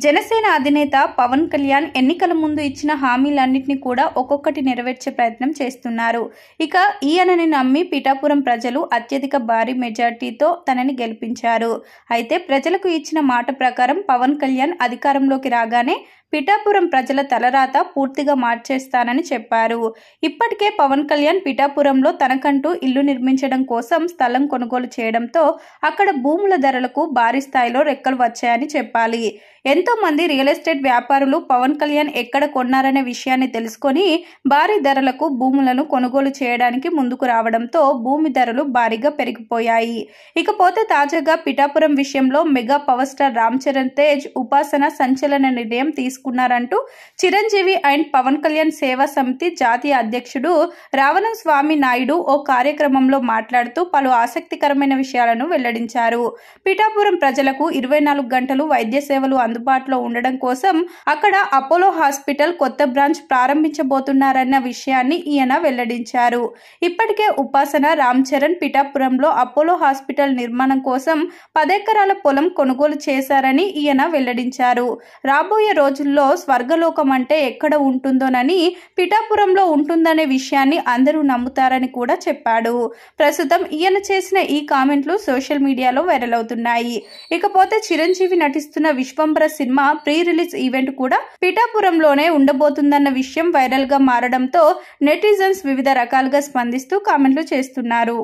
జనసేన అధినేత పవన్ కళ్యాణ్ ఎన్నికల ముందు ఇచ్చిన హామీలన్నింటినీ కూడా ఒక్కొక్కటి నెరవేర్చే ప్రయత్నం చేస్తున్నారు. ఇక ఈయనని నమ్మి పిఠాపురం ప్రజలు అత్యధిక భారీ మెజార్టీతో తనని గెలిపించారు. అయితే ప్రజలకు ఇచ్చిన మాట ప్రకారం పవన్ కళ్యాణ్ అధికారంలోకి రాగానే పిఠాపురం ప్రజల తలరాత పూర్తిగా మార్చేస్తానని చెప్పారు. ఇప్పటికే పవన్ కళ్యాణ్ పిఠాపురంలో తనకంటూ ఇల్లు నిర్మించడం కోసం స్థలం కొనుగోలు చేయడంతో అక్కడ భూముల ధరలకు భారీ స్థాయిలో రెక్కలు వచ్చాయని చెప్పాలి. ఎంతో మంది రియల్ ఎస్టేట్ వ్యాపారులు పవన్ కళ్యాణ్ ఎక్కడ కొన్నారనే విషయాన్ని తెలుసుకొని భారీ ధరలకు భూములను కొనుగోలు చేయడానికి ముందుకు రావడంతో భూమి ధరలు భారీగా పెరిగిపోయాయి. ఇకపోతే తాజాగా పిఠాపురం విషయంలో mega power star Ram Charan Tej ఉపాసన సంచలన నిర్ణయం తీసుకున్నారంటూ చిరంజీవి అండ్ పవన్ కళ్యాణ్ సేవా సమితి జాతీయ అధ్యక్షుడు రావణం స్వామి నాయుడు ఓ కార్యక్రమంలో మాట్లాడుతూ పలు ఆసక్తికరమైన విషయాలను వెల్లడించారు. పిఠాపురం ప్రజలకు 24 గంటలు వైద్య సేవలు అందుబాటులో ఉండడం కోసం అక్కడ అపోలో హాస్పిటల్ కొత్త బ్రాంచ్ ప్రారంభించబోతున్నారన్న విషయాన్ని ఈయన వెల్లడించారు. ఇప్పటికే ఉపాసన రామ్ చరణ్ పిఠాపురంలో అపోలో హాస్పిటల్ నిర్మాణం కోసం 10 ఎకరాల పొలం కొనుగోలు చేశారని ఈయన వెల్లడించారు. రాబోయే రోజుల్లో స్వర్గలోకం అంటే ఎక్కడ ఉంటుందోనని పిఠాపురంలో ఉంటుందనే విషయాన్ని అందరూ నమ్ముతారని కూడా చెప్పాడు. ప్రస్తుతం ఈయన చేసిన ఈ కామెంట్లు సోషల్ మీడియాలో వైరల్ అవుతున్నాయి. ఇకపోతే చిరంజీవి నటిస్తున్న Vishwambhara cinema pre release event కూడా పిఠాపురంలోనే ఉండబోతుందన్న విషయం వైరల్ గా మారడంతో నెటిజన్స్ వివిధ రకాలుగా స్పందిస్తూ కామెంట్లు చేస్తున్నారు.